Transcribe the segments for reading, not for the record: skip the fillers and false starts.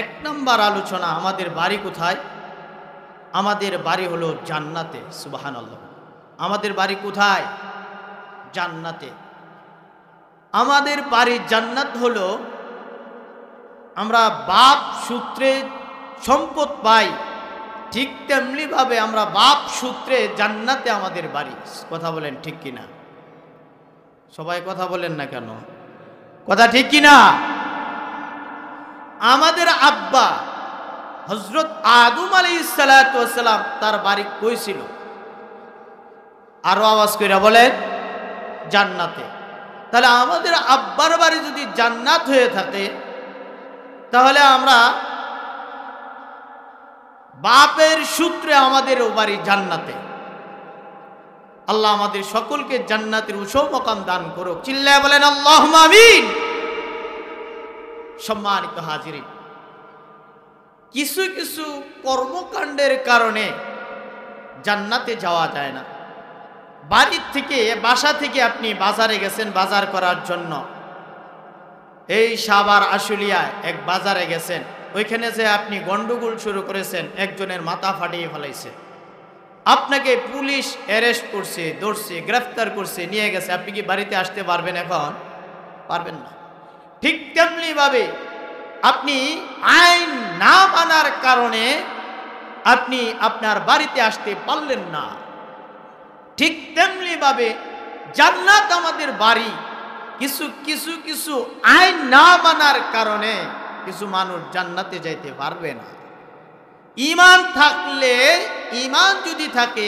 এক নম্বর আলোচনা, আমাদের বাড়ি কোথায়? আমাদের বাড়ি হলো জান্নাতে। সুবহানাল্লাহ। আমাদের বাড়ি কোথায়? জান্নাতে। আমাদের বাড়ি জান্নাত হলো, আমরা বাপ সূত্রে সম্পদ পাই, ঠিক তেমনি ভাবে আমরা বাপ সূত্রে জান্নাতে আমাদের বাড়ি। কথা বলেন ঠিক কিনা? সবাই কথা বলেন না কেন? কথা ঠিক কিনা? আমাদের আব্বা হযরত আদম আলাইহিস সালাতু ওয়াস সালাম, তার বাড়ি কই ছিল? আরো আওয়াজ কইরা বলেন, জান্নাতে। তাহলে আমাদের আব্বার বাড়ি যদি জান্নাত হয়ে থাকে, তাহলে আমরা বাপের সূত্রে আমাদের বাড়ি জান্নাতে। আল্লাহ আমাদের সকলকে জান্নাতের উঁচু মাকাম দান করুক। চিল্লায় বলেন আল্লাহুম্মা আমিন। সম্মানিত হাজিরিন, কিছু কিছু কর্মকাণ্ডের কারণে জান্নাতে যাওয়া যায় না। বাড়ির থেকে, বাসা থেকে আপনি বাজারে গেছেন বাজার করার জন্য, এই সাভার আশুলিয়ায় এক বাজারে গেছেন, ওইখানে যে আপনি গন্ডগোল শুরু করেছেন, একজনের মাথা ফাটিয়ে ফেলাইছে, আপনাকে পুলিশ অ্যারেস্ট করছে, ধরছে, গ্রেফতার করছে, নিয়ে গেছে। আপনি কি বাড়িতে আসতে পারবেন? এখন পারবেন না। ঠিক তেমনি ভাবে আপনি আইন না মানার কারণে আপনি আপনার বাড়িতে আসতে পারলেন না। ঠিক তেমনি ভাবে জান্নাত আমাদের বাড়ি। কিছু কিছু কিছু আইন না মানার কারণে কিছু মানুষ জান্নাতে যাইতে পারবে না। ঈমান থাকলে, ঈমান যদি থাকে,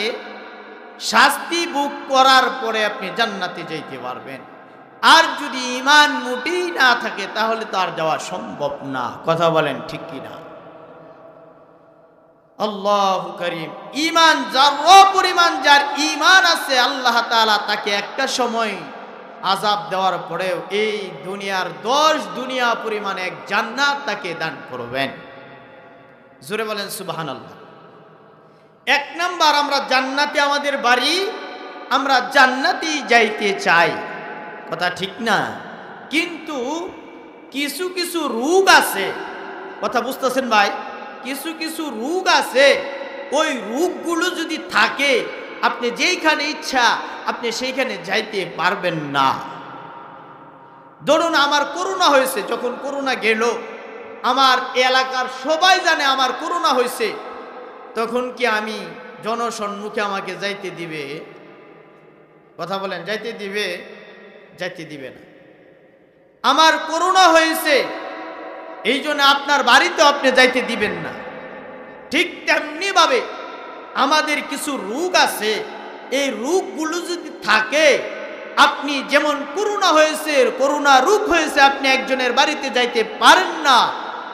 শাস্তি ভোগ করার পরে আপনি জান্নাতে যাইতে পারবেন। আর যদি ঈমান মোটেই না থাকে, তাহলে তো আর যাওয়া সম্ভব না। কথা বলেন ঠিক কিনা? আল্লাহু করিম। ঈমান যার পরিমাণ, যার ঈমান আছে, আল্লাহ তাআলা তাকে একটা সময় আযাব দেওয়ার পরেও এই দুনিয়ার 10 দুনিয়া পরিমাণ এক জান্নাত তাকে দান করবেন। জোরে বলেন সুবহানাল্লাহ। এক নাম্বার, আমরা জান্নাতে আমাদের বাড়ি, আমরা জান্নাতেই যাইতে চাই। কথা ঠিক না? কিন্তু কিছু কিছু রোগ আছে, কথা বুঝতেছেন ভাই? কিছু কিছু রোগ আছে, ওই রোগগুলো যদি থাকে, আপনি যেইখানে ইচ্ছা আপনি সেইখানে যাইতে পারবেন না। ধরুন আমার করোনা হয়েছে, যখন করোনা গেল, আমার এলাকার সবাই জানে আমার করোনা হয়েছে, তখন কি আমি জনসম্মুখে আমাকে যাইতে দিবে? কথা বলেন, যাইতে দিবে? যাইতে দিবে না। আমার করোনা হয়েছে, এই জন্য আপনার বাড়িতে আপনি যাইতে দিবেন না। ঠিক তেমনি ভাবে আমাদের কিছু রোগ আছে, এই রোগগুলো যদি থাকে, আপনি যেমন করোনা হয়েছে, করোনা রোগ হয়েছে, আপনি একজনের বাড়িতে যাইতে পারেন না।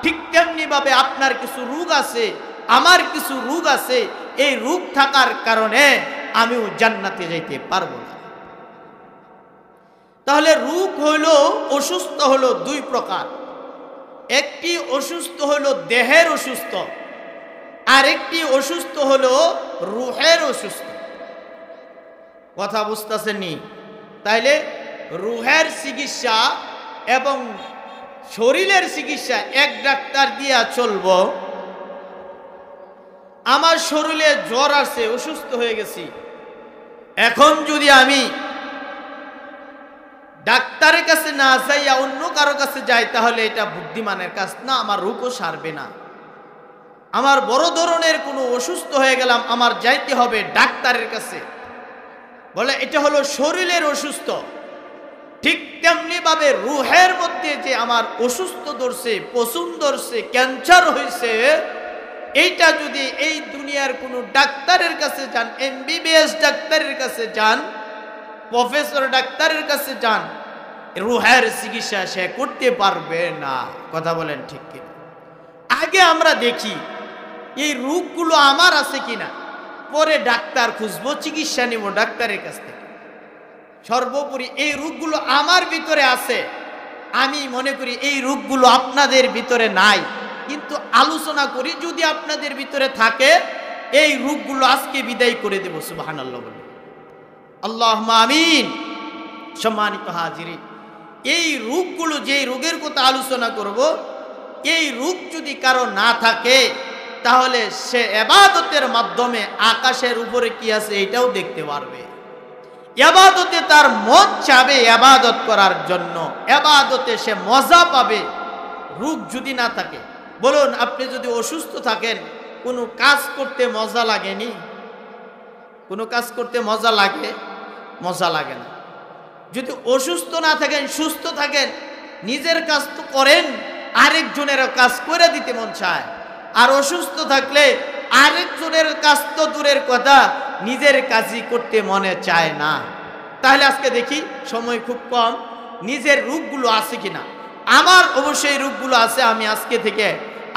ঠিক তেমনি ভাবে আপনার কিছু রোগ আছে, আমার কিছু রোগ আছে, এই রোগ থাকার কারণে আমিও জান্নাতে যাইতে পারবো না। তাহলে রোগ হইলো, অসুস্থ হলো দুই প্রকার। একটি অসুস্থ হলো দেহের অসুস্থ, আর একটি অসুস্থ হলো রূহের অসুস্থ। কথা বুঝতেছেননি? তাইলে রূহের চিকিৎসা এবং শরীরের চিকিৎসা এক ডাক্তার দিয়া চলবো। আমার শরীরে জ্বর আছে, অসুস্থ হয়ে গেছি, এখন যদি আমি ডাক্তারের কাছে না যাইয়া অন্য কারো কাছে যাই, তাহলে এটা বুদ্ধিমানের কাজ না, আমার রোগও সারবে না। আমার বড় ধরনের কোনো অসুস্থ হয়ে গেলাম, আমার যাইতে হবে ডাক্তারের কাছে। বলে এটা হলো শরীরের অসুস্থ। ঠিক তেমনি ভাবে রূহের মধ্যে যে আমার অসুস্থ ধরছে, পছন্দ ধরছে, ক্যান্সার হয়েছে, এইটা যদি এই দুনিয়ার কোনো ডাক্তারের কাছে যান, এমবিবিএস ডাক্তারের কাছে যান, প্রফেসর ডাক্তারের কাছে যান, রূহের চিকিৎসা সে করতে পারবে না। কথা বলেন ঠিক কিনা? আগে আমরা দেখি এই রোগগুলো আমার আছে কিনা, পরে ডাক্তার খুঁজবো, চিকিৎসা নিব ডাক্তারের কাছ থেকে। সর্বোপরি এই রোগগুলো আমার ভিতরে আছে, আমি মনে করি এই রোগগুলো আপনাদের ভিতরে নাই, কিন্তু আলোচনা করি, যদি আপনাদের ভিতরে থাকে এই রোগগুলো আজকে বিদায় করে দেব। সুবহানাল্লাহ বলে আল্লাহুম্মা আমিন। সম্মানিত হাজিরিন, এই রোগগুলো, যে রোগের কথা আলোচনা করব, এই রূপ যদি কারো না থাকে তাহলে সে ইবাদতের মাধ্যমে আকাশের উপরে কি আছে এটাও দেখতে পারবে। ইবাদতে তার মন চাবে ইবাদত করার জন্য, ইবাদতে সে মজা পাবে। রূপ যদি না থাকে, বলুন আপনি যদি অসুস্থ থাকেন, কোনো কাজ করতে মজা লাগেনি? কোনো কাজ করতে মজা লাগে? মজা লাগে না। যদি অসুস্থ না থাকেন, সুস্থ থাকেন, নিজের কাজ তো করেন, আরেকজনের কাজ করে দিতে মন চায়। আর অসুস্থ থাকলে আরেকজনের কাজ তো দূরের কথা, নিজের কাজই করতে মনে চায় না। তাহলে আজকে দেখি, সময় খুব কম, নিজের রূপগুলো আছে কিনা। আমার অবশ্যই রূপগুলো আছে, আমি আজকে থেকে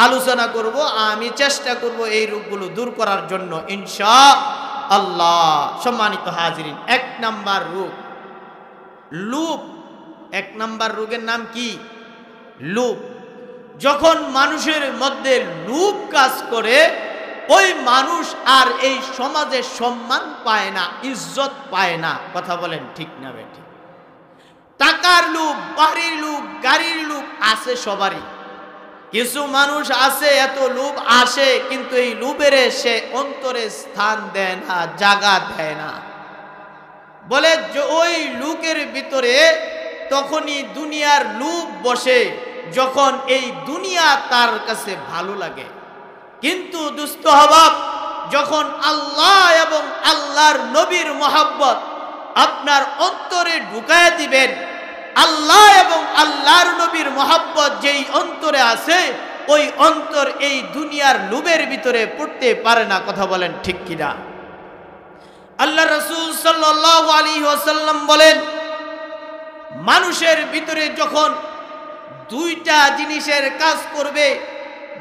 আলোচনা করব, আমি চেষ্টা করব এই রূপগুলো দূর করার জন্য ইনশাআল্লাহ। সম্মানিত হাজিরিন, 1 নাম্বার রূপ লোভ। 1 নাম্বার রোগের নাম কি? লোভ। যখন মানুষের মধ্যে লোভ কাজ করে, ওই মানুষ আর এই সমাজে সম্মান পায় না, ইজ্জত পায় না। কথা বলেন ঠিক না বেঠি? টাকার লোভ, বাড়ির লোভ, গাড়ির লোভ আছে সবারই। কিছু মানুষ আছে এত লোভ আসে, কিন্তু এই লোভের সে অন্তরে স্থান দেয় না, জায়গা দেয় না। বলে যে ওই লোকের ভিতরে তখনই দুনিয়ার লোভ বসে, যখন এই দুনিয়া তার কাছে ভালো লাগে। কিন্তু দুস্থ হবাব, যখন আল্লাহ এবং আল্লাহর নবীর মহব্বত আপনার অন্তরে ঢুকায় দিবেন, আল্লাহ এবং আল্লাহর নবীর মহব্বত যেই অন্তরে আছে, ওই অন্তর এই দুনিয়ার লোভের ভিতরে পড়তে পারে না। কথা বলেন ঠিক কিনা? আল্লাহ রাসূল সাল্লাল্লাহু আলাইহি ওয়াসাল্লাম বলেন, মানুষের ভিতরে যখন 2টা জিনিসের কাজ করবে,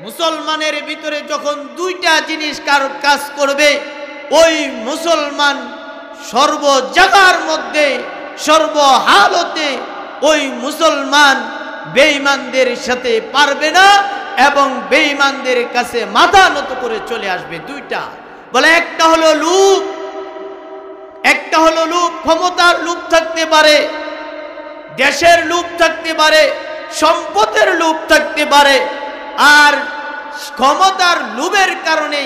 মুসলমানের ভিতরে যখন 2টা জিনিস কাজ করবে, ওই মুসলমান সর্ব জায়গার মধ্যে, সর্বহালতে ওই মুসলমান বেঈমানদের সাথে পারবে না এবং বেঈমানদের কাছে মাথা নত করে চলে আসবে। 2টা বলে, একটা হলো লোভ, একটা হলো লোভ। ক্ষমতার লোভ থাকতে পারে, দেশের লোভ থাকতে পারে, সম্পদের লোভ থাকতে পারে। আর ক্ষমতার লোভের কারণে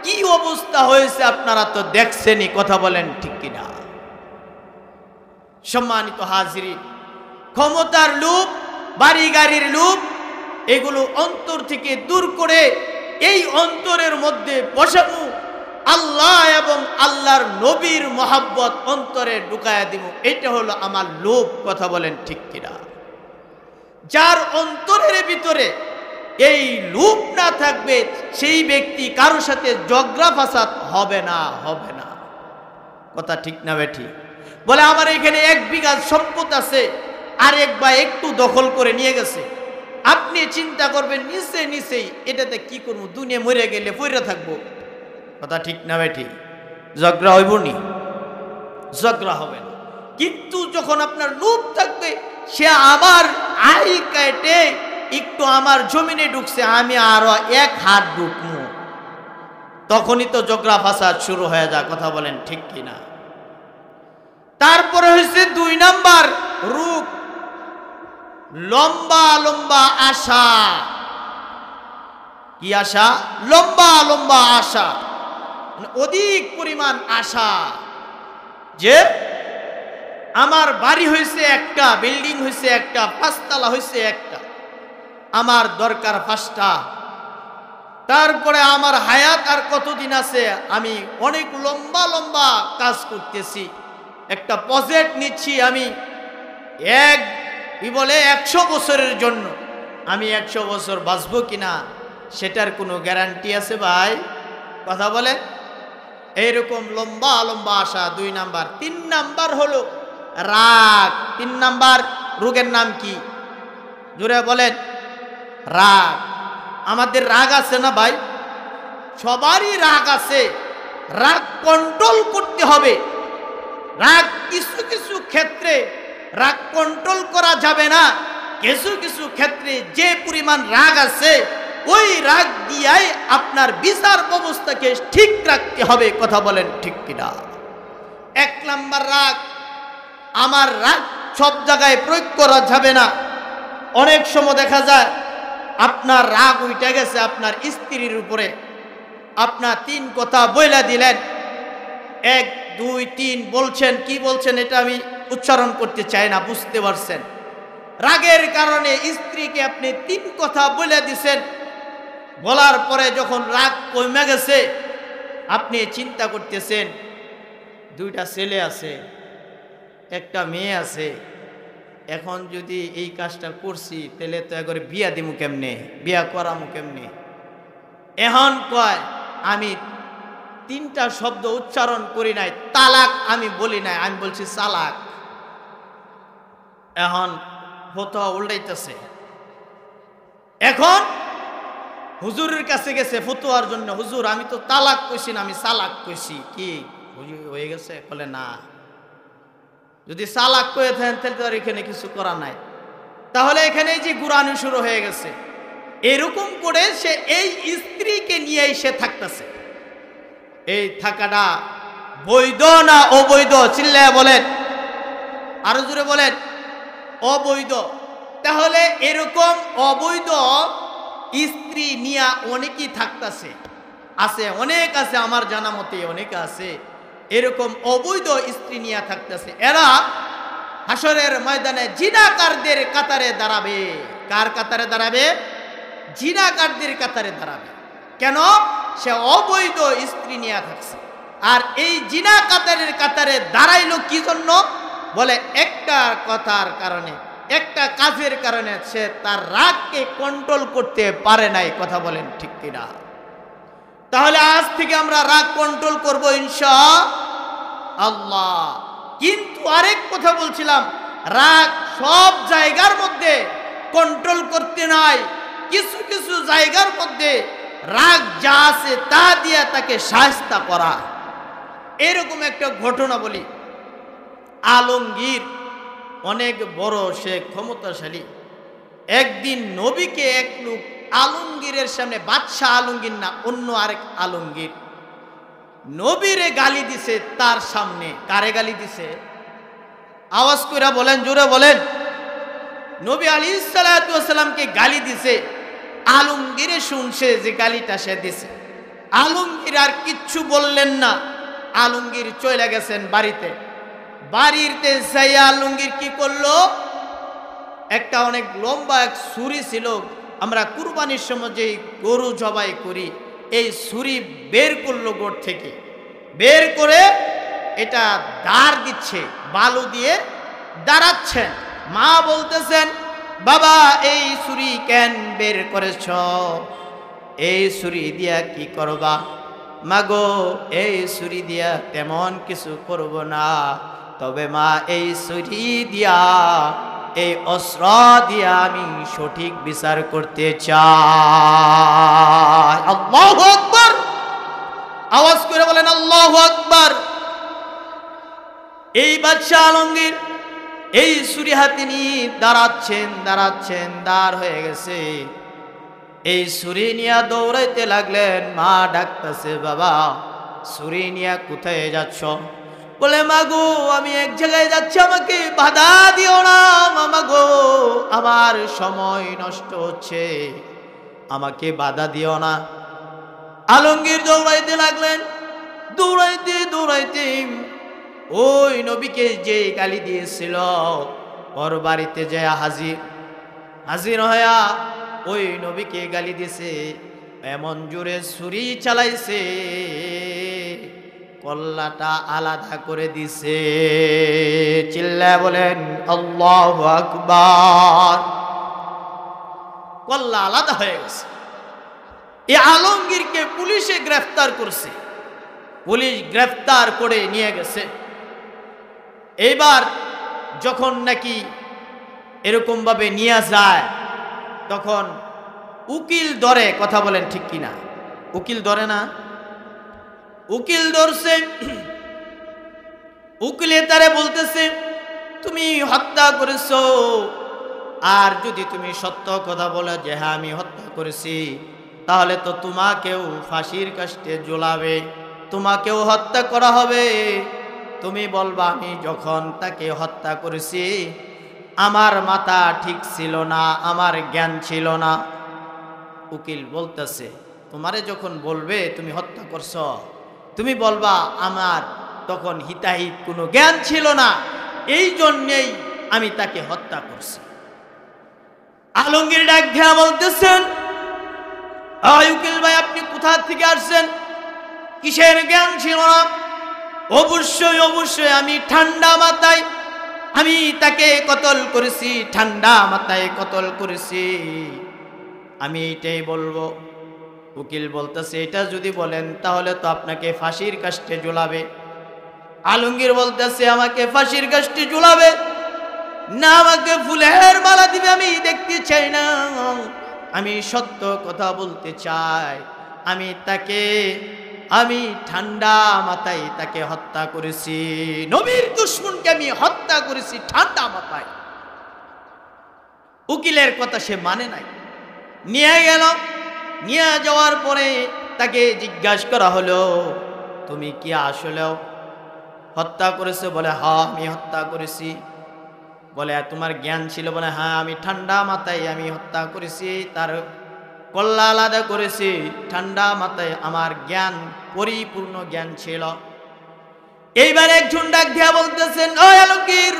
কি অবস্থা হয়েছে আপনারা তো দেখছেনই। কথা বলেন ঠিক কিনা? সম্মানিত হাজিরিন, ক্ষমতার লোভ, বাড়ি গাড়ির লোভ, এগুলো অন্তর থেকে দূর করে এই অন্তরের মধ্যে বসাবো, আল্লাহ এবং আল্লাহর নবীর মহব্বত অন্তরে ঢুকায়া দিব। এটা হলো আমার লোভ। কথা বলেন ঠিক কিনা? যার অন্তরের ভিতরে এই লোভ না থাকবে, সেই ব্যক্তি কারোর সাথে ঝগড়া ফাসাদ হবে না, হবে না। কথা ঠিক না বেঠি? বলে আমার এখানে 1 বিঘা সম্পদ আছে, আরেক ভাই একটু দখল করে নিয়ে গেছে। আপনি চিন্তা করবেন নিচে নিচেই এটাতে কি করবো, দুনিয়া মরে গেলে পড়ে থাকবো। কথা ঠিক না বেঠি? ঝগড়া হইব নি? ঝগড়া হবে না। কিন্তু যখন আপনার লোভ থাকবে, সে আমার আই কাটে একটু আমার জমিনে ঢুকছে, আমি আরো 1 হাত ঢুকবো, তখনই তো ঝগড়া ফাসাদ শুরু হয়ে যায়। কথা বলেন ঠিক কিনা? তারপরে হয়েছে 2 নাম্বার রূপ, লম্বা লম্বা আশা। কি আশা? লম্বা লম্বা আশা, অধিক পরিমাণ আশা। যে আমার বাড়ি হয়েছে একটা, বিল্ডিং হয়েছে একটা, 5 তলা হয়েছে একটা, আমার দরকার 5টা। তারপরে আমার হায়াত আর কতদিন আছে, আমি অনেক লম্বা লম্বা কাজ করতেছি, একটা প্রজেক্ট নিচ্ছি, আমি 100 বছরের জন্য। আমি 100 বছর বাঁচবো কিনা সেটার কোনো গ্যারান্টি আছে ভাই? কথা বলে। এইরকম লম্বা লম্বা আশা 2 নাম্বার। 3 নাম্বার হলো রাগ। 3 নাম্বার রোগের নাম কি? জোরে বলেন। রাগ। আমাদের রাগ আছে না ভাই? সবারই রাগ আছে। রাগ কন্ট্রোল করতে হবে। রাগ কিছু কিছু ক্ষেত্রে রাগ কন্ট্রোল করা যাবে না। কিছু কিছু ক্ষেত্রে যে পরিমাণ রাগ আছে, ওই রাগ দিয়াই আপনার বিচার ব্যবস্থাকে ঠিক রাখতে হবে। কথা বলেন ঠিক কিনা? 1 নাম্বার রাগ। আমার রাগ সব জায়গায় প্রয়োগ করা যাবে না। অনেক সময় দেখা যায় আপনার রাগ উঠে গেছে আপনার স্ত্রীর উপরে, আপনার 3 কথা বইলা দিলেন, 1 2 3 বলছেন, কি বলছেন এটা আমি উচ্চারণ করতে চাই না, বুঝতে পারছেন। রাগের কারণে স্ত্রীকে আপনি 3 কথা বলে দিছেন। বলার পরে যখন রাগ কমে গেছে, আপনি চিন্তা করতেছেন 2টা ছেলে আছে, 1টা মেয়ে আছে, এখন যদি এই কাজটা করছি তাহলে তো একবারে বিয়া দিমু কেমনে, বিয়া করামু কেমনে। এখন কয় আমি 3টা শব্দ উচ্চারণ করি নাই, তালাক আমি বলি নাই, আমি বলছি চালাক। এখন ফতোয়া উল্টাইতেছে। এখন হুজুরের কাছে গেছে ফতোয়ার জন্য, হুজুর আমি তো তালাক কইছি না, আমি চালাক কইছি, কি হয়ে গেছে? বলে না, যদি চালাক কয়ে থাকেন তাহলে তো আর এখানে কিছু করা নাই। তাহলে এখানে যে গুরানি শুরু হয়ে গেছে। এরকম করে সে এই স্ত্রীকে নিয়েই সে থাকতেছে। এই থাকাটা বৈধ না অবৈধ? চিল্লায় বলেন, আরো জোরে বলেন, অবৈধ। তাহলে এরকম অবৈধ স্ত্রী নিয়ে অনেকেই থাকতেছে, আছে, অনেক আছে, আমার জানা মতে অনেক আছে এরকম অবৈধ স্ত্রী নিয়ে থাকতেছে। এরা হাসরের ময়দানে জিনাকারদের কাতারে দাঁড়াবে। কার কাতারে দাঁড়াবে? জিনাকারদের কাতারে দাঁড়াবে। কেন? সে অবৈধ স্ত্রী নিয়ে থাকছে। আর এই জিনা কাতারে দাঁড়াইলো কি জন্য? বলে একটা কথার কারণে, একটা কাজের কারণে সে তার রাগকে কন্ট্রোল করতে পারে নাই। কথা বলেন ঠিক কিনা? তাহলে আজ থেকে আমরা রাগ কন্ট্রোল করব ইনশাআল্লাহ। কিন্তু আরেক কথা বলছিলাম, রাগ সব জায়গার মধ্যে কন্ট্রোল করতে নাই। কিছু কিছু জায়গার মধ্যে রাগ যা আছে তা দিয়ে তাকে শায়েস্তা করা। এরকম একটা ঘটনা বলি। আলমগীর অনেক বড়, সে ক্ষমতাশালী। একদিন নবীকে এক লোক আলমগীরের সামনে, বাদশাহ আলমগীর না, অন্য আরেক আলমগীর, নবীরে গালি দিছে তার সামনে। কারে গালি দিছে? আওয়াজ করে বলেন, জোরে বলেন। নবী আলাইহিস সালাতু ওয়াস সালামকে গালি দিছে। আলমগীরে শুনছে যে গালিটা সে দিছে। আলমগীর আর কিচ্ছু বললেন না। আলমগীর চলে গেছেন বাড়িতে। বাড়িতে যাইয়া আলমগীর কি করলো? একটা অনেক লম্বা এক ছুরি ছিল, আমরা কুরবানির সময় যে গরু জবাই করি, এই ছুরি বের করলো গোড় থেকে। বের করে এটা দাঁড় দিচ্ছে, বালু দিয়ে দাঁড়াচ্ছেন। মা বলতেছেন, বাবা এই ছুরি কেন বের করেছ? এই ছুরি দিয়া কি করবা? মাগো এই ছুরি দিয়া তেমন কিছু করব না, তবে মা এই ছুরি দিয়া, এই অস্ত্র দিয়া আমি সঠিক বিচার করতে চাই। আল্লাহু আকবার! আওয়াজ করে বলেন আল্লাহু আকবার। এই বাদশা আলমগীর এই ছুরি হাতে নিয়ে দাঁড়াচ্ছেন, দাঁড় হয়ে গেছে। এই ছুরি নিয়ে দৌড়াইতে লাগলেন। মা ডাকতেছে, বাবা ছুরি নিয়ে কোথায় যাচ্ছ? বলে, মাগো আমি এক জায়গায় যাচ্ছি, আমাকে বাধা দিও না মাগো, আমার সময় নষ্ট হচ্ছে, আমাকে বাধা দিও না। আলমগীর দৌড়াইতে লাগলেন। দৌড়াইতে ওই নবীকে যে গালি দিয়েছিল ওর বাড়িতে যায় হাজির হইয়া ওই নবীকে গালি দিছে। এমন জোরে ছুরি চালাইছে, কল্লাটা আলাদা করে দিছে। চিল্লায় বলেন আল্লাহু আকবার। কল্লা আলাদা হয়ে গেছে। এই আলমগীরকে পুলিশে গ্রেফতার করছে। পুলিশ গ্রেফতার করে নিয়ে গেছে। এইবার যখন নাকি এরকম ভাবে নিয়ে যায়, তখন উকিল ধরে। কথা বলেন ঠিক কিনা? উকিল ধরে না? উকিল ধরছে। উকিলে তারে বলতেছে, তুমি হত্যা করেছো, আর যদি তুমি সত্য কথা বলো যে হ্যাঁ আমি হত্যা করেছি, তাহলে তো তোমাকেও ফাঁসির কাস্টে ঝোলাবে, তোমাকেও হত্যা করা হবে। তুমি বলবা আমি যখন তাকে হত্যা করেছি আমার মাথা ঠিক ছিল না, আমার জ্ঞান ছিল না, উকিল বলতেছে, তোমারে যখন বলবে তুমি হত্যা করছ, তুমি বলবা আমার তখন হিতাহিত কোনো জ্ঞান ছিল না, এই জন্যেই আমি তাকে হত্যা করছি। আলমগীর ডাক দিয়া বলতেছেন, উকিল ভাই আপনি কোথা থেকে আসছেন? কিসের জ্ঞান ছিল না? অবশ্যই অবশ্যই আমি ঠান্ডা মাথায় আমি তাকে কতল করেছি, ঠান্ডা মাথায় কতল করেছি, আমি এইটাই বলবো। উকিল বলতেছে, এটা যদি বলেন তাহলে তো আপনাকে ফাঁসির কাস্টে ঝুলাবে। আলমগীর বলতেছে, আমাকে ফাঁসির কাস্টে ঝুলাবে না, আমাকে ফুলের মালা দিবে, আমি দেখতে চাই না, আমি সত্য কথা বলতে চাই। আমি ঠান্ডা মাথায় তাকে হত্যা করেছি, নবীর দুশমনকে আমি হত্যা করেছি ঠান্ডা মাথায়। উকিলের কথা সে মানে নাই, নিয়ে গেল। নিয়ে যাওয়ার পরে তাকে জিজ্ঞাসা করা হলো, তুমি কি আসলেও হত্যা করেছো? বলে হ্যাঁ আমি হত্যা করেছি। বলে তোমার জ্ঞান ছিল? বলে হ্যাঁ আমি ঠান্ডা মাথায় আমি হত্যা করেছি, তার কল্লা আলাদা করেছি, ঠান্ডা মাথায় আমার জ্ঞান পরিপূর্ণ জ্ঞান ছিল। এইবার একজন ডাক দিয়া বলতেছেন, ও আলমগীর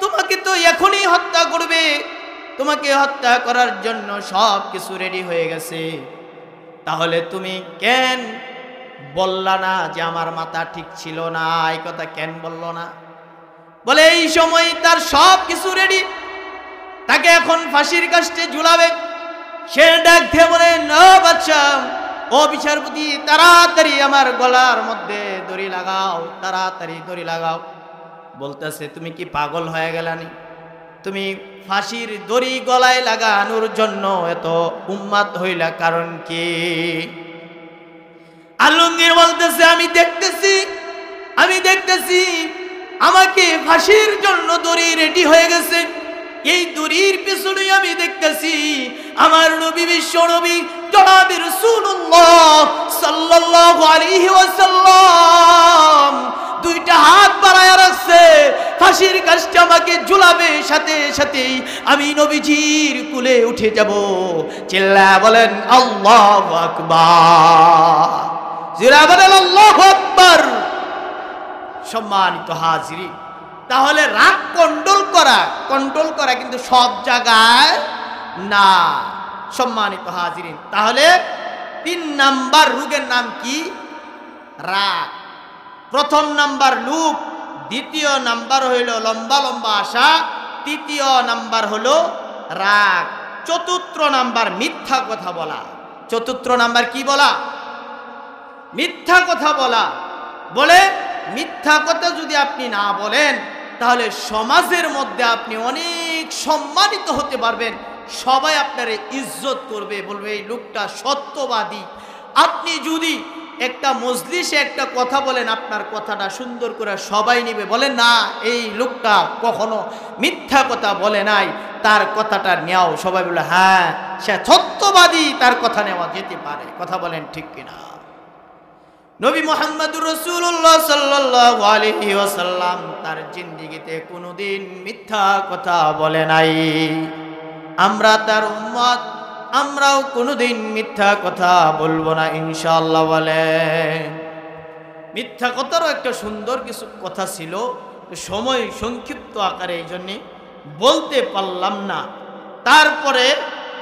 তোমাকে তো এখনই হত্যা করবে, তোমাকে হত্যা করার জন্য সব কিছু রেডি হয়ে গেছে, তাহলে তুমি কেন বললা না যে আমার মাথা ঠিক ছিল না? এই কথা কেন বলল না? বলে এই সময় তার সব কিছু রেডি, তাকে এখন ফাঁসির কাস্টে ঝুলাবে। সে ডাক দিয়ে বলে, না বাচ্চা, ও বিচারপতি তাড়াতাড়ি আমার গলার মধ্যে দড়ি লাগাও, তাড়াতাড়ি দড়ি লাগাও। বলতেছে, তুমি কি পাগল হয়ে গেলানি? তুমি ফাঁসির দড়ি গলায় লাগানোর জন্য এত উম্মাদ হইলা কারণ কি? আলমগীর বলতেছে, আমি দেখতেছি আমাকে ফাঁসির জন্য দড়ি রেডি হয়ে গেছে, এই দড়ির পিছনে আমি দেখতেছি আমার নবী, বিশ্ব নবী জনাবে রাসূলুল্লাহ সাল্লাল্লাহু আলাইহি ওয়াসাল্লাম দুইটা হাত বাড়ায়া রাখছে, ফাঁসির কাস্টে আমাকে ঝুলাবে, সাথে সাথেই আমি নবীজির কুলে উঠে যাব। চিল্লা বলেন আল্লাহু আকবার, জিরা বলেন আল্লাহু আকবার। সম্মানিত হাজিরিন, তাহলে রাগ কন্ট্রোল করা কিন্তু সব জায়গায় না। সম্মানিত হাজিরিন, তাহলে 3 নাম্বার রোগের নাম কি? রাগ। প্রথম নাম্বার লোভ, দ্বিতীয় নাম্বার হইল লম্বা লম্বা আশা, তৃতীয় নাম্বার হলো রাগ, চতুর্থ নাম্বার মিথ্যা কথা বলা। চতুর্থ নাম্বার কি বলা? মিথ্যা কথা বলা। বলে মিথ্যা কথা যদি আপনি না বলেন তাহলে সমাজের মধ্যে আপনি অনেক সম্মানিত হতে পারবেন, সবাই আপনারে ইজ্জত করবে, বলবে এই লোকটা সত্যবাদী। আপনি যদি একটা মজলিসে একটা কথা বলেন, আপনার কথাটা সুন্দর করে সবাই নিবে, বলে না এই লোকটা কখনো মিথ্যা কথা বলে নাই, তার কথাটা নেও, সবাই বলে হ্যাঁ সে সত্যবাদী, তার কথা নেওয়া যেতে পারে। কথা বলেন ঠিক কিনা? নবী মুহাম্মদুর রাসূলুল্লাহ সাল্লাল্লাহু আলাইহি ওয়াসাল্লাম তার জিন্দেগিতে কোনোদিন মিথ্যা কথা বলে নাই। আমরা তার উম্মত, আমরাও কোনোদিন মিথ্যা কথা বলবো না ইনশাআল্লাহ। বলে মিথ্যা কথারও একটা সুন্দর কিছু কথা ছিল, সময় সংক্ষিপ্ত আকারে এই জন্যে বলতে পারলাম না। তারপরে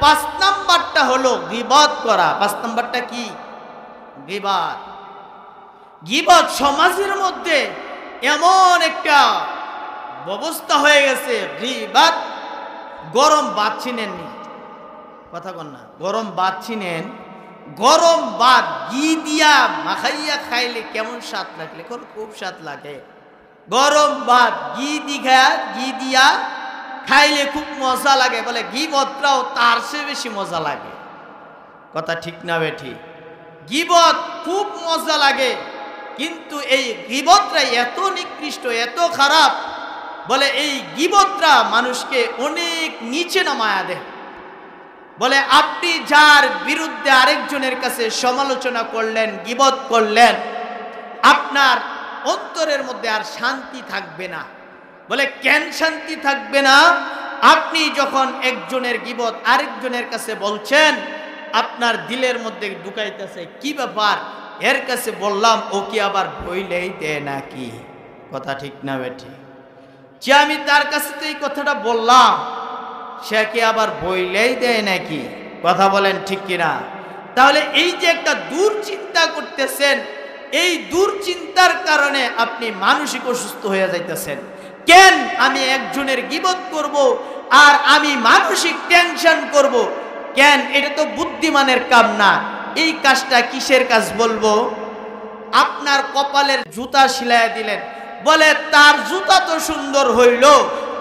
5 নাম্বারটা হলো গীবত করা। 5 নাম্বারটা কি? গীবত। গীবত সমাজের মধ্যে এমন একটা ব্যবস্থা হয়ে গেছে, গীবত। গরম ভাত ছিনেননি, কথা কন না, গরম ভাত ছিনেন, গরম ভাত ঘি দিয়া মাখাইয়া খাইলে কেমন স্বাদ লাগলে? খুব স্বাদ লাগে। গরম ভাত ঘি দিয়া খাইলে খুব মজা লাগে। বলে গীবতটাও তার চেয়ে বেশি মজা লাগে। কথা ঠিক না বেঠি? গীবত খুব মজা লাগে, কিন্তু এই গীবতটা এত নিকৃষ্ট, এত খারাপ, বলে এই গীবতটা মানুষকে অনেক নিচে নামায়া দেয়। বলে আপনি যার বিরুদ্ধে আরেকজনের কাছে সমালোচনা করলেন, গীবত করলেন, আপনার অন্তরের মধ্যে আর শান্তি থাকবে না। বলে কেন শান্তি থাকবে না? আপনি যখন একজনের গীবত আরেকজনের কাছে বলছেন, আপনার দিলের মধ্যে ঢুকাইতেছে, কি ব্যাপার? এর কাছে বললাম, ও কি আবার বইলেই দেয় নাকি? কথা ঠিক না বেঠি? যে আমি তার কাছে তো এই কথাটা বললাম, সে কি আবার বইলেই দেয় নাকি? কথা বলেন ঠিক কিনা? তাহলে এই যে একটা দুশ্চিন্তা করতেছেন, এই দুশ্চিন্তার কারণে আপনি মানসিক অসুস্থ হয়ে যাইতেছেন। কেন আমি একজনের গীবত করব আর আমি মানসিক টেনশন করব? কেন? এটা তো বুদ্ধিমানের কাম না। এই কাজটা কিসের কাজ বলবো? আপনার কপালের জুতা সিলাইয়া দিলেন, বলে তার জুতা তো সুন্দর হইল,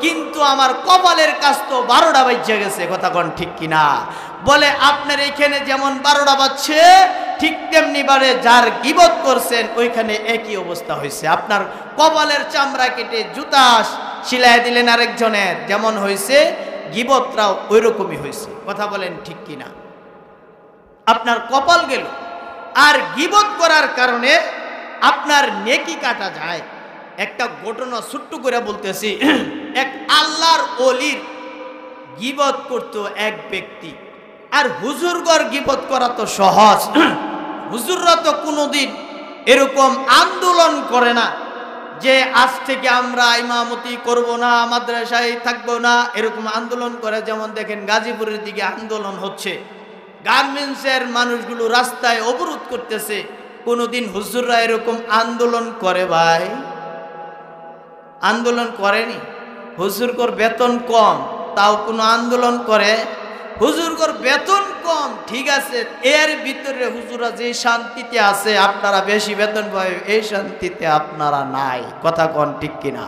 কিন্তু আমার কপালের কাজ তো 12টা বাজে গেছে। কথা কোন ঠিক কিনা? বলে আপনার এখানে যেমন 12টা বাজছে, ঠিক তেমনি বারে যার গীবত করছেন ওইখানে একই অবস্থা হয়েছে। আপনার কপালের চামড়া কেটে জুতা সিলাই দিলেন আরেকজনের, যেমন হয়েছে গীবতরাও ওই রকমই হয়েছে। কথা বলেন ঠিক কিনা? আপনার কপাল গেল। আর গীবত করার কারণে আপনার নেকি কাটা যায়। একটা ঘটনা ছোট্ট করে বলতেছি। এক আল্লাহর ওলির গীবত করত এক ব্যক্তি, আর হুজুরগর গীবত করা তো সহজ। হুজুররা তো কোনোদিন এরকম আন্দোলন করে না যে আজ থেকে আমরা ইমামতি করব না, মাদ্রাসায় থাকবো না, এরকম আন্দোলন করে। যেমন দেখেন গাজীপুরের দিকে আন্দোলন হচ্ছে, গার্মেন্টসের মানুষগুলো রাস্তায় অবরোধ করতেছে। কোনোদিন হুজুররা এরকম আন্দোলন করে? ভাই, আন্দোলন করেনি। হুজুরগর বেতন কম, তাও কোনো আন্দোলন করে? হুজুরগর বেতন কম, ঠিক আছে, এর ভিতরে হুজুরা যে শান্তিতে আছে, আপনারা বেশি বেতন পায়, এই শান্তিতে আপনারা নাই। কথা কোন ঠিক কিনা?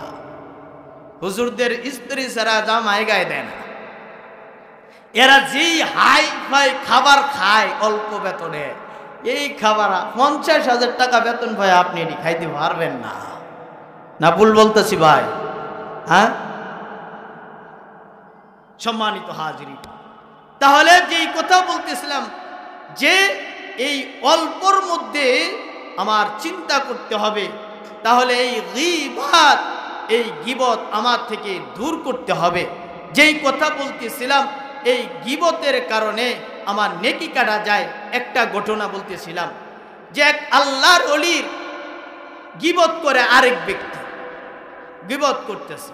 হুজুরদের স্ত্রী ছাড়া জামাই গায়ে দেয় না। এরা যেই হাই ফাই খাবার খায় অল্প বেতনে, এই খাবার 50,000 টাকা বেতন পায়, আপনি এটি খাইতে পারবেন না। না ভুল বলতেছি ভাই? হ্যাঁ, সম্মানিত হাজির, তাহলে যেই কথা বলতেছিলাম যে এই অল্পর মধ্যে আমার চিন্তা করতে হবে, তাহলে এই গীবত, এই গীবত আমার থেকে দূর করতে হবে। যেই কথা বলতেছিলাম, এই গীবতের কারণে আমার নেকি কাটা যায়। একটা ঘটনা বলতেছিলাম যে এক আল্লাহর ওলির গীবত করে আরেক ব্যক্তি, গীবত করতেছে।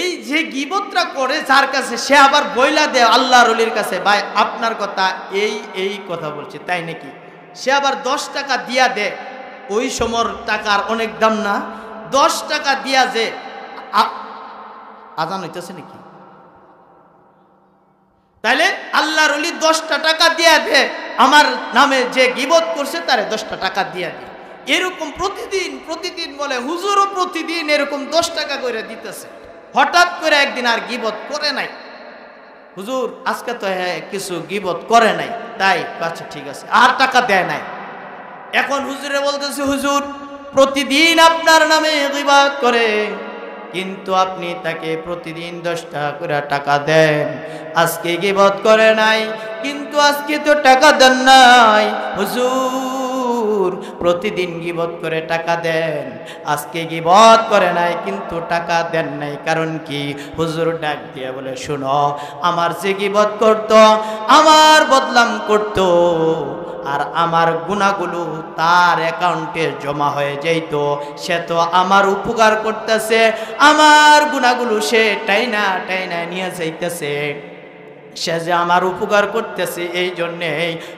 এই যে গীবতটা করে যার কাছে, সে আবার বইলা দেয় আল্লাহর ওলির কাছে, ভাই আপনার কথা এই কথা বলছে, তাই নাকি? সে আবার 10 টাকা দিয়া দেয়। ওই সময়ের টাকার অনেক দাম না? 10 টাকা দিয়া যে আজান হইতেছে নাকি? তাইলে আল্লাহর ওলি 10টা টাকা দিয়া দে, আমার নামে যে গীবত করছে তারে 10টা টাকা দিয়া দে। এরকম প্রতিদিন বলে। হুজুরও প্রতিদিন এরকম 10 টাকা করে দিতেছে। হঠাৎ করে একদিন আর গীবত করে নাই। হুজুর আজকে তো কিছু গীবত করে নাই, তাই আচ্ছা ঠিক আছে, আর টাকা দেয় নাই। এখন হুজুরে বলতেছে, হুজুর প্রতিদিন আপনার নামে গীবত করে, কিন্তু আপনি তাকে প্রতিদিন 10 টাকা করে টাকা দেন। আজকে গীবত করে নাই, কিন্তু আজকে তো টাকা দেন নাই। হুজুর প্রতিদিন গীবত করে টাকা দেন, আজকে গীবত করে নাই, কিন্তু টাকা দেন নাই, কারণ কি? হুজুর ডাক দিয়ে বলে, শোনো, আমার যে গীবত করত, আমার বদনাম করত, আর আমার গুনাহগুলো তার অ্যাকাউন্টে জমা হয়ে যাইত। সে তো আমার উপকার করতেছে, আমার গুনাহগুলো সে টাইনা নিয়ে যাইতেছে। সে যে আমার উপকার করতেছে, এই জন্যে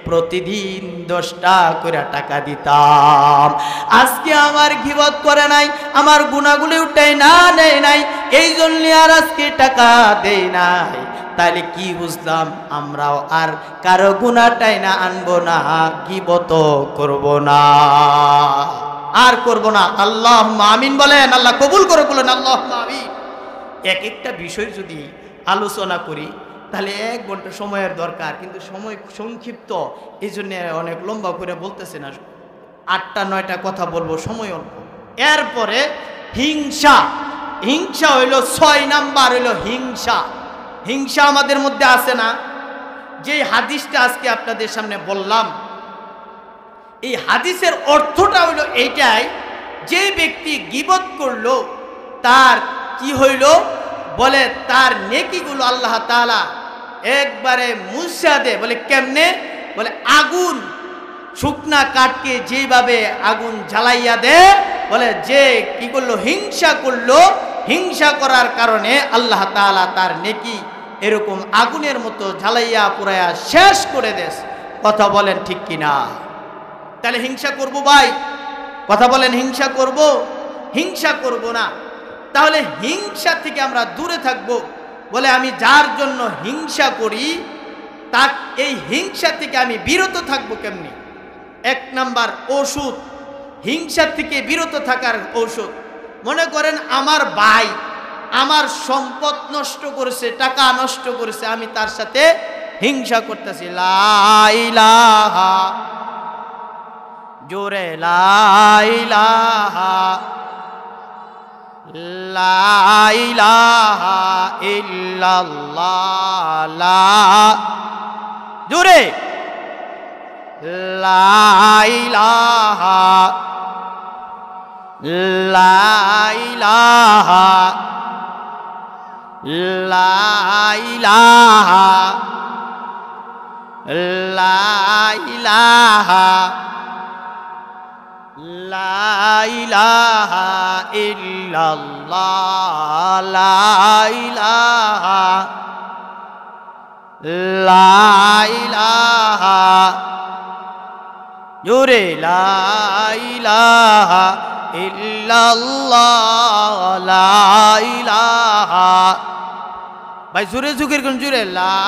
প্রতিদিন 10টা করে টাকা দিতাম। আজকে আমার গীবত করে নাই, আমার গুনাহগুলো টাইনা নেয় নাই, এই জন্য আর আজকে টাকা দেই নাই। তাহলে কি বুঝলাম? আমরাও আর কারো গুনাহ টাইনা আনবো না, গীবত করব না, আর করব না। আল্লাহুম্মা আমিন বলেন। আল্লাহ কবুল করে বলেন আল্লাহুম্মা আমিন। এক একটা বিষয় যদি আলোচনা করি তাহলে 1 ঘন্টা সময়ের দরকার, কিন্তু সময় সংক্ষিপ্ত, এই জন্য অনেক লম্বা করে বলতেছে না। 8টা-9টা কথা বলবো, সময় অল্প। এরপরে হিংসা হইল 6 নাম্বার, হইল হিংসা। হিংসা আমাদের মধ্যে আছে না? যে হাদিসটা আজকে আপনাদের সামনে বললাম, এই হাদিসের অর্থটা হইল এইটাই, যে ব্যক্তি গীবত করলো তার কি হইল? বলে তার নেকিগুলো আল্লাহ তাআলা একবারে মুছা দে। বলে কেমনে? বলে আগুন শুকনা কাঠকে যেভাবে আগুন জ্বালাইয়া দে, বলে যে কি করলো? হিংসা করলো, হিংসা করার কারণে আল্লাহ তাআলা তার নেকি এরকম আগুনের মতো জ্বালাইয়া পুরাইয়া শেষ করে দেস। কথা বলেন ঠিক কিনা? তাহলে হিংসা করব ভাই? কথা বলেন, হিংসা করব? হিংসা করব না। তাহলে হিংসা থেকে আমরা দূরে থাকব। বলে আমি যার জন্য হিংসা করি তার এই হিংসা থেকে আমি বিরত থাকবো কেমনি? এক নাম্বার ওষুধ, হিংসা থেকে বিরত থাকার ঔষধ। মনে করেন আমার ভাই আমার সম্পদ নষ্ট করেছে, টাকা নষ্ট করেছে, আমি তার সাথে হিংসা করতেছি। লা ইলাহা, জোরে লা ইলাহা, লা ইলাহা ইল্লাল্লাহ, লা, জোরে লা ইলাহা, লা ইলাহা, লা ইলাহা, লা ইলাহা, লা ইলাহা ইল্লাল্লাহ, লা ইলাহা, লা ইলাহা, জোরে লা ইলাহা ইল্লাল্লাহ, লা ইলাহা। ভাই জোরে জুকের কোন জোরে? লা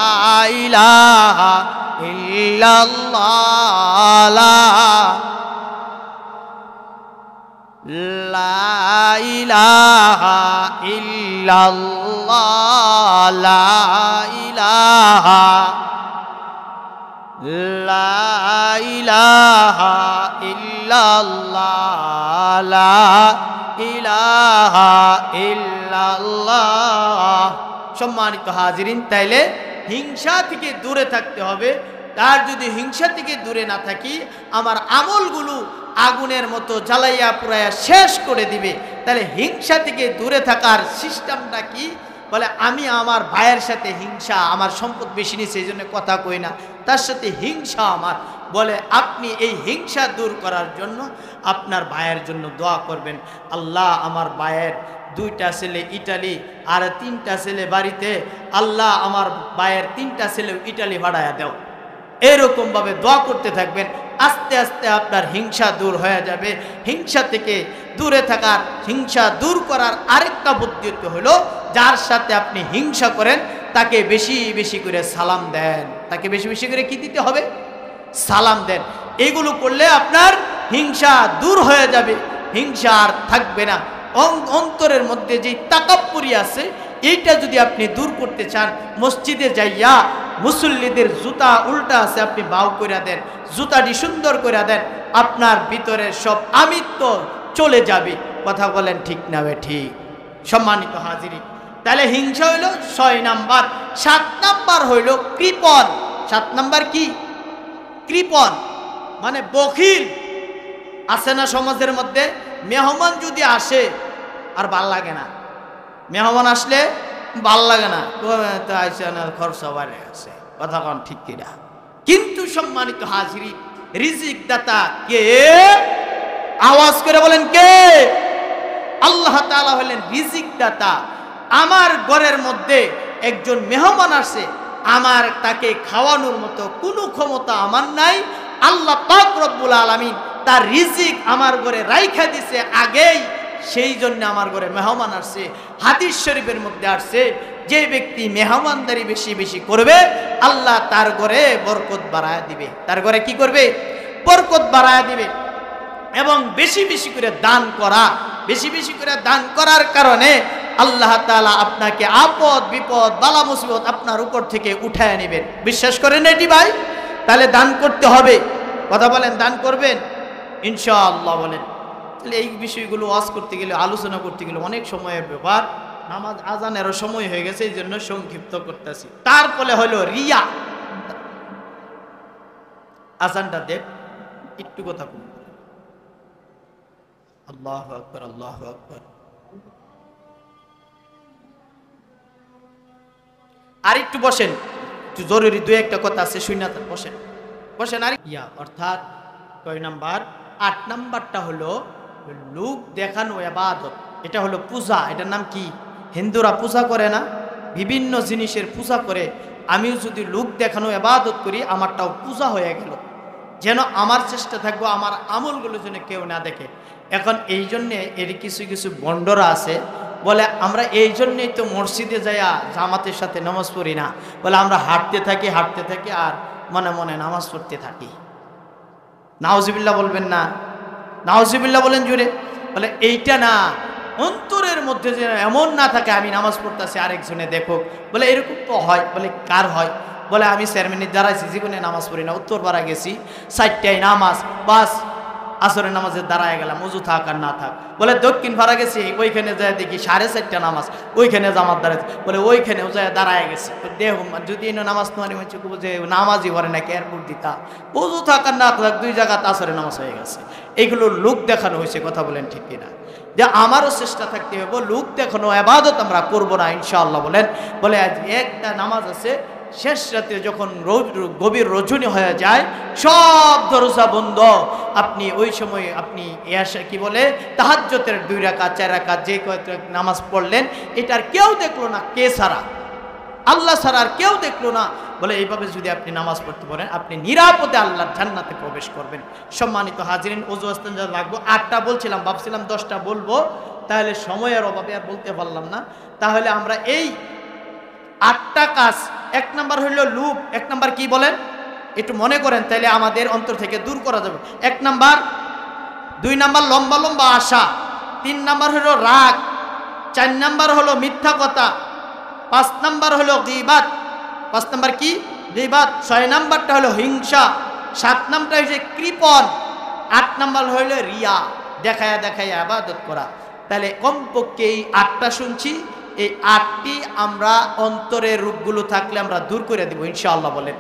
ইলাহা ইল্লাল্লাহ, লা ইলাহা ইল্লাল্লাহ, লা ইলাহা, লা ইলাহা ইল্লাল্লাহ, লা ইলাহা ইল্লাল্লাহ। সম্মানিত হাজিরিন, তাইলে হিংসা থেকে দূরে থাকতে হবে। তার যদি হিংসা থেকে দূরে না থাকি, আমার আমলগুলো আগুনের মতো জ্বালাইয়া পুরাইয়া শেষ করে দিবে। তাহলে হিংসা থেকে দূরে থাকার সিস্টেমটা কি? বলে আমি আমার ভাইয়ের সাথে হিংসা, আমার সম্পদ বেশি নিছে এই জন্য কথা কই না, তার সাথে হিংসা আমার। বলে আপনি এই হিংসা দূর করার জন্য আপনার ভাইয়ের জন্য দোয়া করবেন, আল্লাহ আমার ভাইয়ের 2টা ছেলে ইটালি আর 3টা ছেলে বাড়িতে, আল্লাহ আমার ভাইয়ের 3টা ছেলে ইটালি ভাড়ায়া দাও। এরকম ভাবে দোয়া করতে থাকবেন। আস্তে আস্তে আপনার হিংসা দূর হয়ে যাবে। হিংসা থেকে দূরে থাকার, হিংসা দূর করার আরেকটা পদ্ধতি হলো, যার সাথে আপনি হিংসা করেন তাকে বেশি বেশি করে সালাম দেন। তাকে বেশি বেশি করে কি দিতে হবে? সালাম দেন। এগুলো করলে আপনার হিংসা দূর হয়ে যাবে, হিংসা আর থাকবে না। অন্তরের মধ্যে যে তাকাব্বুরি আছে, এইটা যদি আপনি দূর করতে চান, মসজিদে যাইয়া মুসল্লিদের জুতা উল্টা আছে আপনি বাউ করে দেন, জুতাটি সুন্দর করে দেন, আপনার ভিতরে সব আমিত্ব চলে যাবে। কথা বলেন ঠিক না বে ঠিক? সম্মানিত হাজিরিন, তাহলে হিংসা হইল 6 নাম্বার। 7 নাম্বার হইল কৃপণ। 7 নাম্বার কি? কৃপণ মানে বখিল। আছে না সমাজের মধ্যে? মেহমান যদি আসে আর ভাল লাগে না, মেহমান আসলে ভাল লাগে না, খরচ বাড়ে আছে। কথা কন ঠিক কিনা? কিন্তু সম্মানিত হাজিরিন, রিজিক দাতা কে? আওয়াজ করে বলেন কে? আল্লাহ তাআলা হলেন রিজিক দাতা। আমার ঘরের মধ্যে একজন মেহমান আসে, আমার তাকে খাওয়ানোর মতো কোনো ক্ষমতা আমার নাই। আল্লাহ পাক রব্বুল আলামিন তার রিজিক আমার ঘরে রাইখা দিছে আগেই, সেই জন্য আমার ঘরে মেহমান আসছে। হাদিস শরীফের মধ্যে আসছে, যে ব্যক্তি মেহমানদারি বেশি বেশি করবে আল্লাহ তার ঘরে বরকত বাড়ায় দিবে। তার ঘরে কি করবে? বরকত বাড়ায় দিবে। এবং বেশি বেশি করে দান করা, বেশি বেশি করে দান করার কারণে আল্লাহ তাআলা আপনাকে আপদ বিপদ বালা মুসিবত আপনার উপর থেকে উঠায় নেবেন। বিশ্বাস করেন এটি ভাই? তাহলে দান করতে হবে। কথা বলেন, দান করবেন ইনশাআল্লাহ বলেন। তাহলে এই বিষয়গুলো ওয়াজ করতে গেলে, আলোচনা করতে গেলে অনেক সময়ের ব্যাপার। নামাজ আজানেরও সময় হয়ে গেছে, এই জন্য সংক্ষিপ্ত করতেছি। তারপরে হলো রিয়া। আজানটা দেখ, একটু কথা বল। আল্লাহু আকবার, আল্লাহু আকবার। আর একটু বসেন, একটু জরুরি দুই একটা কথা আছে, শুনে বসেন বসেন। আর অর্থাৎ কয় নাম্বার? 8 নাম্বারটা হলো লোক দেখানো ইবাদত। এটা হলো পূজা। এটার নাম কি? হিন্দুরা পূজা করে না, বিভিন্ন জিনিসের পূজা করে। আমিও যদি লোক দেখানো ইবাদত করি, আমারটাও পূজা হয়ে গেল। যেন আমার চেষ্টা থাকবো আমার আমলগুলো যেন কেউ না দেখে। এখন এই জন্যে এর কিছু কিছু বন্ডরা আছে, বলে আমরা এই জন্যেই তো মসজিদে যাইয়া জামাতের সাথে নামাজ পড়ি না, বলে আমরা হাঁটতে থাকি আর মনে মনে নামাজ পড়তে থাকি। নাউজুবিল্লাহ বলবেন না? নাউজুবিল্লাহ বলেন জুড়ে। বলে এইটা না, অন্তরের মধ্যে যেন এমন না থাকে আমি নামাজ পড়তেছি আরেকজনে দেখো। বলে এরকম তো হয়। বলে কার হয়? বলে আমি চেয়ারম্যানের দাঁড়াইছি, জীবনে নামাজ পড়ি না, উত্তরপাড়া গেছি, 4টায় নামাজ, বাস আসরের নামাজে দাঁড়ায় গেলাম, উজু থাক আর না থাক। বলে দক্ষিণ পাড়া গেছি, ওইখানে যায় দেখি 4:30 নামাজ, ওইখানে জামাত দাঁড়াইছে। বলে ওইখানেও যায় দাঁড়ায় গেছে। দেহ যদি নামাজ তোমার যে নামাজই পড়ে না, এয়ারপোর্ট দিতা, উজু থাক আর না থাক, 2 জায়গাতে আসরের নামাজ হয়ে গেছে। এইগুলো লোক দেখানো হয়েছে। কথা বলেন ঠিক কিনা? যে আমারও চেষ্টা থাকতে হবে লোক দেখানো ইবাদত আমরা করবো না ইনশাআল্লাহ। বলেন। বলে আজ একটা নামাজ আছে, শেষ রাতে যখন গভীর রজনী হয়ে যায়, সব দরজা বন্ধ, আপনি ওই সময় আপনি কি বলে তাহাজ্জুদের 2 রাকাত 4 রাকাত যে কয়েকটা নামাজ পড়লেন, এটার কেউ দেখলো না, কে ছাড়া? আল্লাহ ছাড়া আর কেউ দেখলো না। বলে এইভাবে যদি আপনি নামাজ পড়তে পারেন, আপনি নিরাপদে আল্লাহর জান্নাতে প্রবেশ করবেন। সম্মানিত হাজিরিন, ওযু ইস্তেঞ্জা লাগবো। 8টা বলছিলাম, ভাবছিলাম 10টা বলবো, তাহলে সময়ের অভাবে আর বলতে পারলাম না। তাহলে আমরা এই 8টা কাজ, 1 নাম্বার হইল লুপ। 1 নাম্বার কি বলেন? একটু মনে করেন, তাহলে আমাদের অন্তর থেকে দূর করা যাবে। 1 নাম্বার। 2 নাম্বার লম্বা লম্বা আশা। 3 নাম্বার হলো রাগ। 4 নাম্বার হলো মিথ্যা কথা। 5 নাম্বার হলো গীবাত। 5 নাম্বার কি? গীবাত। 6 নাম্বারটা হলো হিংসা। 7 নাম্বারটা হচ্ছে কৃপণ। 8 নাম্বার হলো রিয়া, দেখায়া দেখায়া ইবাদত করা। তাহলে কমপক্ষে এই 8টা শুনছি, এই 8টি আমরা অন্তরের রূপগুলো থাকলে আমরা দূর করে দেব ইনশাআল্লাহ। বলেন।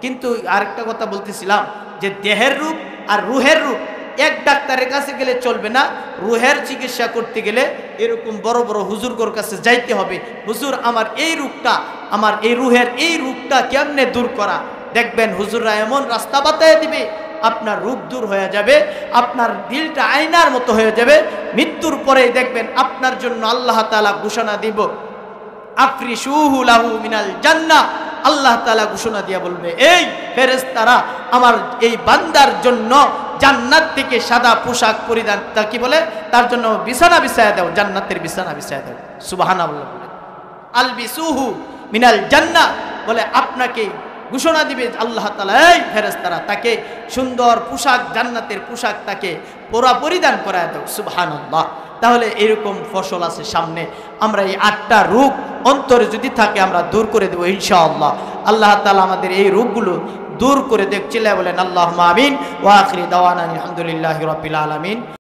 কিন্তু আরেকটা কথা বলতেছিলাম, যে দেহের রূপ আর রুহের রূপ এক ডাক্তারের কাছে গেলে চলবে না। রুহের চিকিৎসা করতে গেলে এরকম বড় বড় হুজুরগোর কাছে যাইতে হবে। হুজুর, আমার এই রূপটা, আমার এই রুহের এই রূপটা কেমনে দূর করা? দেখবেন হুজুররা এমন রাস্তা বাতায় দিবে, আপনার রূপ দূর হয়ে যাবে, আপনার দিলটা আয়নার মতো হয়ে যাবে। মৃত্যুর পরে দেখবেন আপনার জন্য আল্লাহ তাআলা ঘোষণা দিব, আফরিশুহু লাহু মিনাল জান্নাহ। আল্লাহ তাআলা ঘোষণা দিয়া বলবে, এই ফেরেশতারা আমার এই বান্দার জন্য জান্নাত থেকে সাদা পোশাক পরিধান, তা কি বলে, তার জন্য বিছানা বিছায়া দাও, জান্নাতের বিছানা বিছায়া দাও। সুবহানাল্লাহ। বলে আলবিসুহু মিনাল জান্নাহ। বলে আপনাকে ঘোষণা দিবে আল্লাহ তাআলা, এই ফেরেশতারা তাকে সুন্দর পোশাক, জান্নাতের পোশাক তাকে পরিধান করায় দাও। সুবহানাল্লাহ। তাহলে এরকম ফসল আছে সামনে। আমরা এই 8টা রূপ অন্তরে যদি থাকে আমরা দূর করে দেব ইনশাআল্লাহ। আল্লাহ তাআলা আমাদের এই রূপগুলো দূর করে দেখ। চিল্লায় বলেন আল্লাহুম্মা আমিন। ওয়া আখিরি দাওয়ানা আলহামদুলিল্লাহি রাব্বিল আলামিন।